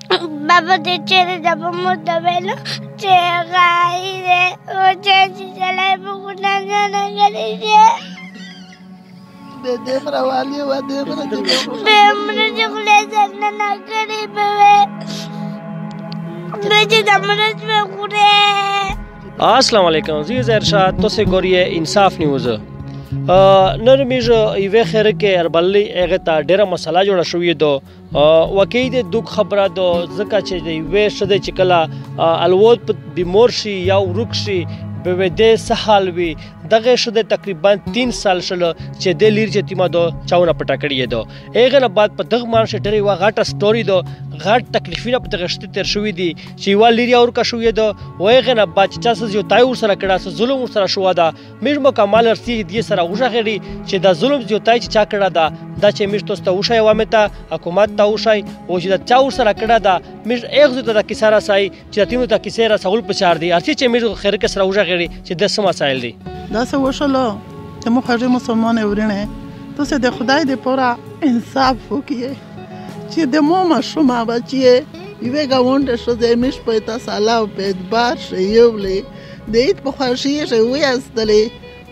بابا دې چېرې ده به مو ته ویلو چې غایي دی وچې چې سړی به ګناهګانه کړې دی دومره والي وه دومره چې خولې سره نه کړې به وې چې د مرچ به خورې. السلام علیکم، زی ارشاد تو سے گوریے انصاف نیوز نن میږ یوه خیر کې اربلې هغه ته ډیره مسله جوړه شوې دو وکید دوک خبره دو زکه چې دی وې شده چې کلا الوت بیمور شي یا ورک شي به دې سحال وي دغه شده تقریبا 3 سال شله چې د لیر جتیما دو چاونه پټه کړی دو هغه نه بعد په دغه مانشه ډېری وا غاټه سټوري دو غاټ تکلیفونه په دغه شته تر شوې دي چې وا لیر اور کا شوې دو وغه نه بعد چې تاسو یو تای ور سره کړه ظلم ور سره شو دا مېږ مکمل ارسي دې سره وژه غړي چې دا ظلم یو تای چې چا کړه دا چې مېږ تاسو ته وشای و مته حکومت ته وشای او چې دا چا ور سره کړه دا مېږ اغه ته کیسه را سای چې تینو ته کیسه را سهول پچار دي ارسي چې مېږ خیر کې سره وژه غړي چې د سم مسائل دي دا څه وشله چې موږ هغه مسلمان ورنه تاسو د خدای د پورا انصاف وکړئ چې د مو مشومه بچي یوه گاونډ شو د مش په تاسو الله په اعتبار شیولې د دې په خوشي شوی استلې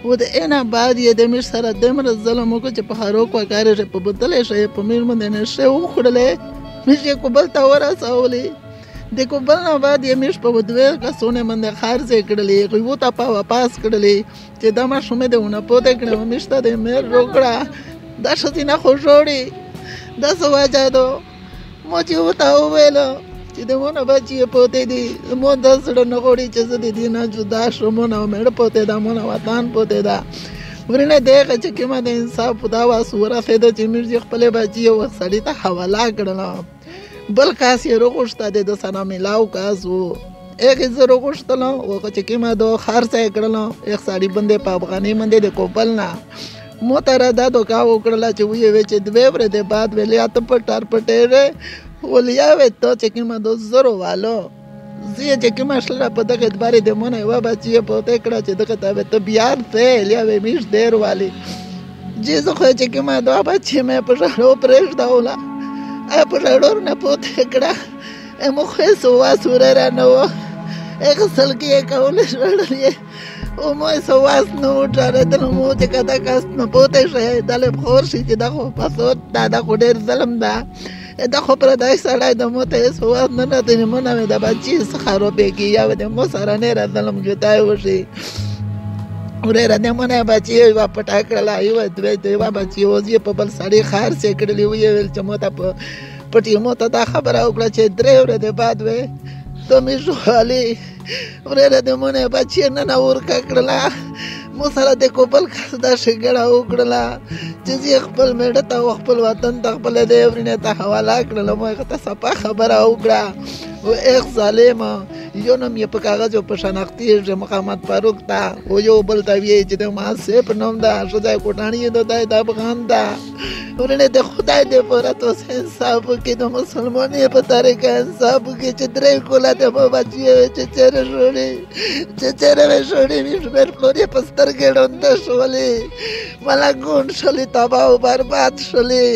و د انا بعد یې د مش سره دمر ظلم وکړ چې په هرو کو کار په بدلې شي په میر باندې نشه وخړلې مش یې کوبل تا ورسولې د کوبل نه بعد یې مش په بدوي کا سونه باندې خارځ کړلې غو ته په واپس کړلې چې دا ما شومې دونه پوتې کړم مشته د میر روکړه دا شتي نه خوشوړي دا سواجه دو مو چې وتا ویلو چې دونه بچي پوتې دي مو د سره نه غوړي چې زه دې نه جدا شوم نه مړ پوتې دا مو وطن پوتې دا ورنه دغه چې کما د انصاف دا واسوره فایده چې مې خپل بچي او سړی ته حواله کړل بل کاس یې روغشته د سنا ملاو کاسو اګه زه روغشتل او چې کما دو خرڅه کړل یک سړی بندې په افغاني باندې د کوپل نه مو تر دا دو کا وکړل چې وی چې دوی ور دې بعد ویلیا ته پټار پټېره ولیا و ته چې کما دو زرو والو زه چې کما شل په دغه باندې د مونږ و بچي په ته کړه چې دغه ته بیا ته لیا و میش ډیر والی جزو خو چې کما دو بچي مې په ژړو پرېښ داولا په ژړور نه پوته کړه مو خو سو واسوره را نو اغسل کې کول شړلې او مو سو واس نو ډاره ته مو چې کدا کاس نه پوته شه دله خور شي چې دا خو پاسوت دا خو ډیر ظلم ده دا خو پر دای سړی د موته سو واس نه نه ته مونږ مې د بچي خراب کې یا د مو سره نه را ظلم جوړای وشي ورې را دې مونږه بچي وا پټا کړل ایو دوی وا بچي اوځي په بل سړی خار سي کړلی ویل چې موته پټي موته دا خبره وکړه چې درې ورځې بعد وې ته مې شوالي ورې را دې مونږه بچي نه ور کړل مو سره د کوپل کس دا شګړه وکړه چې خپل میډه ته خپل وطن ته خپل دې ورنه ته حواله کړل مو ته صفه خبره وکړه او اخ ظالم یو نوم یې په کاغذ او په شناختی مقامات فاروق تا او یو بل تا وی چې د ما سه په نوم دا شوځای کوټانی د افغان دا ورنه د خدای دې پوره تو انصاف کې د مسلمانې په طریقه انصاف کې چې درې کوله ته مو بچي چې چیرې شوړې مې شمیر خوري پستر ګډوند شولې ملګون شولې تباہ او برباد شولې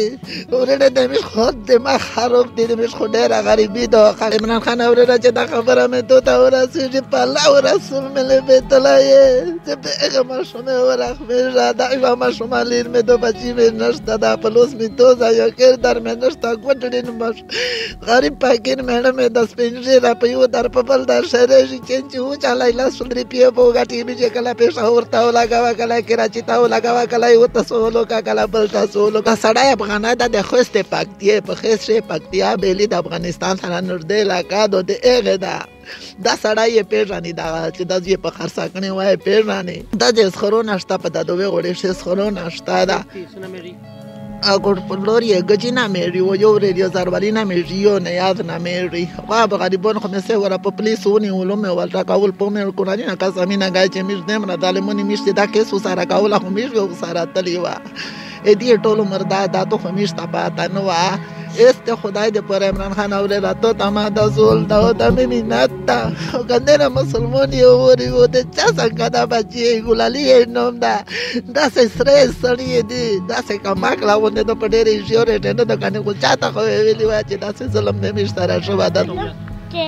ورنه د مې خود د ما خراب دي د مې خو ډېر غریبي دا عمران خان اورره چې دا خبره مې ته تا ورسېږي په الله او رسول مې له بیت الله چې به هغه ماشومه ورخمه دا یو ماشومه لیر مې دو بچی مې نشته دا پلوس مې تو ځای کړ در مې نشته کوټډین مش غریب پاکین مې مې د سپینځه را په یو در په بل در شهر چې و چلای لا سندري پیه په غاټي مې چې کله پېښه ورته لگاوا کله کراچي ته لگاوا کله یو تاسو لوکا کله بل تاسو لوکا سړی افغانای د خوسته پکتیه په خسره پکتیا بیلی د افغانستان سره نږدې علاقه د اغه دا سړی پیژنې دا چې د دې په خرڅه کني وای پیژنې دا چې خرونه شته په دغه وړې شې خرونه شته دا اګور په لوري غجینا مې یو ریډیو زروالینا مې یو نه یاد نه مې وا به غریبون خو مې سه ور په پولیسونی ولوم ولټا کول په مې کورانی نه کا زمينه غای چې مې دې مر دالمونی مې دا کیسو سره کول خو مې یو سره تلی وا ا دې ټولو مردا دا ته همیش تا پاته نو este خدای دې پر عمران خان اورېده تو ته ما دا زول ده او دا مې مینت ده خو که نه مسلمان یې ووري و د چا څنګه دا بچی ګلالي یې نوم ده داسې سری سړي دي داسې کماک راغوندې ده په ډېرې ژورې ټینه ده کنې خو چا ته خو ویلي وای چې داسې ظلم دې مې سره شوی ده چې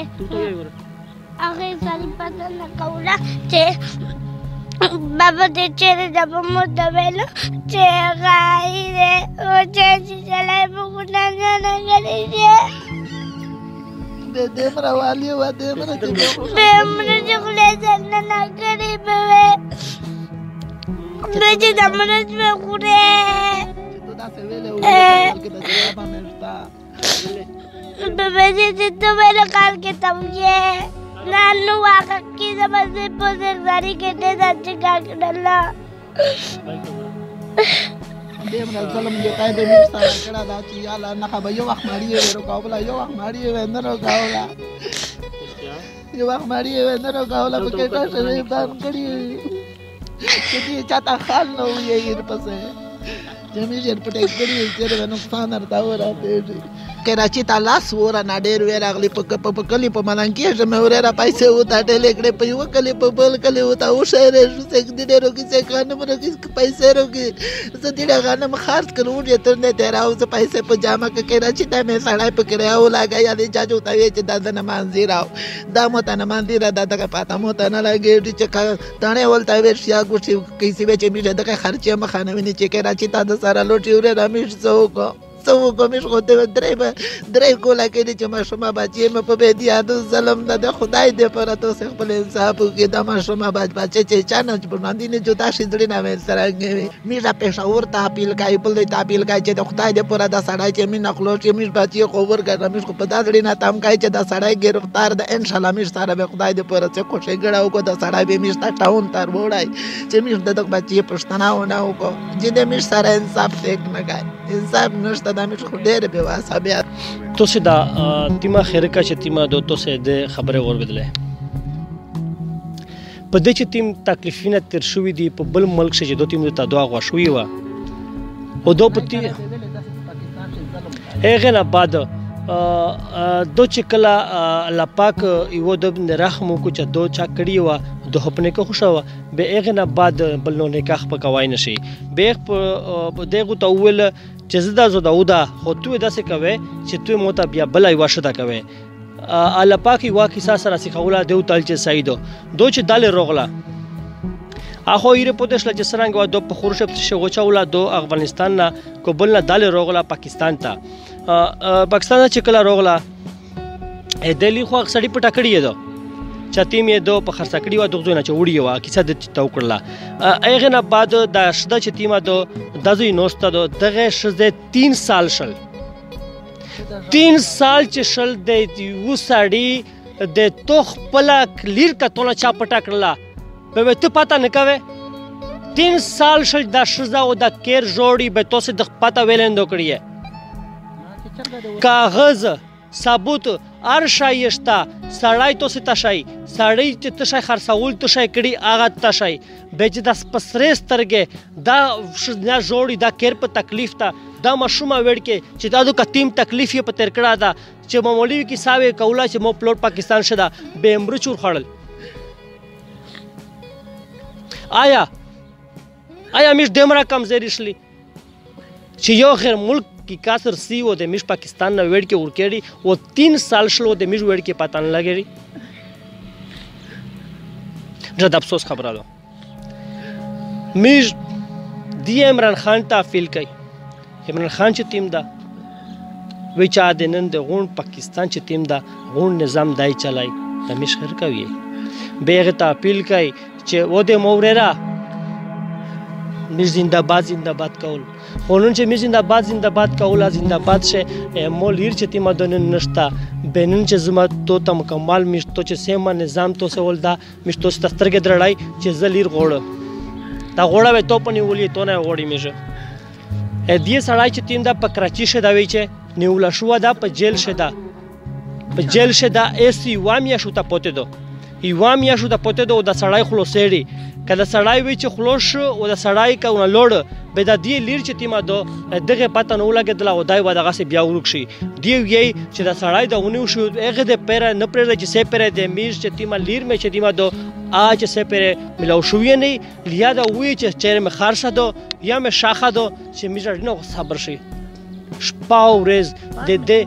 هغې سړي پته نه کوله چې بابا دې چېرې ده به مو ته ویلو چې غایي دی او چې سړی به ګناهګانه کړې دی دې مره والي وه دې مره بې مره چې خولې سره نه کړې به وې بیا چې د مرچ به خورې بیا چې ته ویلو کال کې ته ویې نانو واقع کې زمازې په زرګزاري کې دې دا چې کا کړله دې مره ظلم دې قاعده مې سره کړه دا چې یاله نه به یو وخت ماړي یې روکاوله یو وخت ماړي یې نه روکاوله یو وخت ماړي یې نه روکاوله په کې تاسو یې باندې کړی چې دې چاته خال نه وي یې پسې جمعي جر پټې کړی چې د نقصان ارتا وراته کراچي ته لاس وره نه ډېر وې راغلي په کلي په ملنګي چې مې ورېره پیسې وتاټلې کړې په یو کلي په بل کلي وتا وشهرې شو څه دې روکي څه غنم روکي پیسې روکي زه دې غنم خرڅ کړو چې تر نه تیراو څه پیسې په جامه کې کراچي ته مې سړای په کړیاو لاګیا دې جاجو ته وې چې د نمازي راو دا مو ته نمازي را دغه پاته مو ته نه لګې چې تانه ولته وې شیا ګوشي کیسې وې چې مې دغه خرچه مخانه ویني چې کراچي ته د سره لوټي ورې رامیش څوک څه وکړم خو درې کوله کړي چې ماشومه بچی مې په بې دیادو ظلم نه د خدای دې پر تاسو خپل انصاف وکړي دا ماشومه بچی چې چا نه باندې نه جدا شي زړه نه مې سره میرا پېښور ته اپیل کوي بل دې اپیل کوي چې د خدای دې پر دا سړی چې مې نخلو چې مې بچی خو ورګرم خو په دا زړه نه تام کوي چې دا سړی گرفتار ده ان شاء الله مې سره به خدای دې پر څه کوشش غړاو کو دا سړی به مې ټاون تر وړای چې مې د بچی پښتنه ونه وکړو چې دې مې سره انصاف وک نه کوي انصاف نشته دا مې خو ډېر بې واسه بیا تاسو دا تیمه خیرکه چې تیمه د تاسو د خبره وربدله په دې چې تیم تکلیفونه تر شوې دي په بل ملک چې دوه تیم ته دعا غوښوي و او دوه پتی هغه نه بعد دو چې کله الله پاک یو د رحم کو چې دو چا کړی و د خپل کې خوشاوه به هغه نه بعد بل نو نکاح پکوای نشي به دغه ته ول چې زدا زداودا خو تو داسې کوي چې تو موته بیا بلای واشدا کوي الله پاک یو کیسه سره سیخوله دیو تل چې سیدو دو چې دال روغلا اخو یې په دښله چې سرنګ و دو په خورشب چې غوچاوله دو افغانستان نه کوبل نه دال روغلا پاکستان ته پاکستان چې کله روغلا دلی خو سړی پټه کړی دو چاته مې دو په خرڅ کړی و دغه نه چې وړي و کیسه د تو کړله هغه نه بعد د شته چې تیمه دو دزوی نوسته دو دغه شزه 3 سال شل 3 سال چې شل د یو سړی د توخ پلا کلیر کتونه چا پټه کړله به ته پتا نه کوي 3 سال شل د شزه او د کیر جوړي به تاسو د پتا ویلندو کړی کاغذ ثبوت ارشایشتا سړای تو ست شای سړی چې تشای خرڅول تو شای کړي اغه تشای به چې د پسرې سترګې دا نه جوړي دا کیر په تکلیف تا دا مشومه وړکه چې دا د کتیم تکلیف یې په تر کړه دا چې معمولی کی ساوي کولا چې مو پلوټ پاکستان شدا به امر چور خړل آیا مش دمرا کمزوري شلی چې یو غیر ملک کی کاسر سی و د مش پاکستان نه وړ کې ورکړي او 3 سال شلو د مش وړ کې پاتان لګري جد افسوس خبره ده مش دی عمران خان ته فیل کوي عمران خان چې ټیم دا وی چا د نن د غون پاکستان چې ټیم دا غون نظام دای چلای د مش خیر کوي بیغه ته اپیل کوي چې و د موررا مش زنده باد کول خونون چې مش زنده باد کول زنده باد شه مولیر چې تیم دن نشتا بینن چې زما تو ته مکمل مش تو چې سیمه نظام تو سول دا مش تو سترګ درړای چې زلیر غوړ دا غوړه و تو پنی ولې تو نه غوړی میشه دې سړای چې تیم دا په کراچي شه دا وی چې نیول شو دا په جیل شه دا ایسی وامیا شو ته پته دو ایوامیا شو ته پته دو د سړای خلاصېړي که د سړی وي چې خلوص شو او د سړی کونه لوړ به د دې لیر چې تیمه دو دغه پته نه ولګېدله او دای و دغسې بیا ورک شي دی ویي چې د سړی د ونیو شو هغې د پیره نه پرېږده چې سې پیره د میز چې تیمه لیر مې چې تیمه دو چې سې پیره ملو شویه نه یا د وی چې چیرې مې خرشه دو یا مې شاخه دو چې میز نه صبر شي شپه او ورځ د دې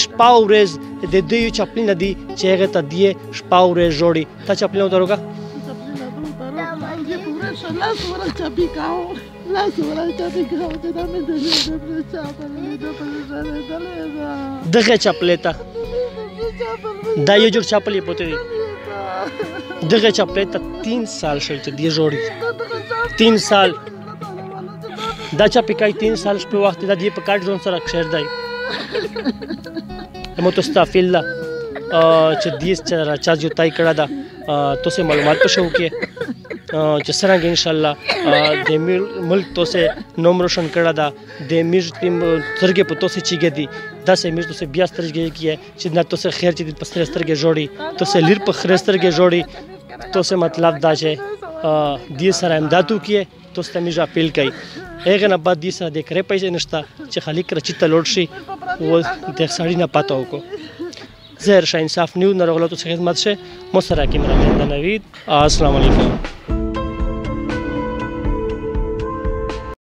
شپه او ورځ د دې یو چپلینه دي چې هغې ته دی شپه او ورځ جوړي تا چپلینه ودروګه لاس ورا چاپی کاو لاس ورا چاپی کاو چې دا مې د چاپل دغه چپلې ته دا یو جوړ چپل یې پوتې دي دغه چپلې ته 3 سال شول چې دی جوړي 3 سال دا چاپی کای 3 سال په وخت دا دی په کاټ ځون سره کښر دی متستافیل چې دیس چا جوتای کړه دا تو سه معلومات په شو کې چې څرنګه ان شاء الله د ملک تو سه نوم روشن کړه دا د میر تیم ترګه په تو سه چیګه دي دا سه میر تو سه بیا سترګه کیه چې نه تو سه خیر چې په سترګه جوړي تو سه لیر په خیر سترګه جوړي تو سه مطلب دا چې دې سره امدادو کیه تو سه میجا اپیل کوي هغه نه بعد دې سره د کرے پیسې نشته چې خالي کرچی ته لوړ شي و د سړی نه پاتو کو زهر شاه انصاف نیو نه رغلو تو خدمت شه مو سره کې مراد نوید السلام علیکم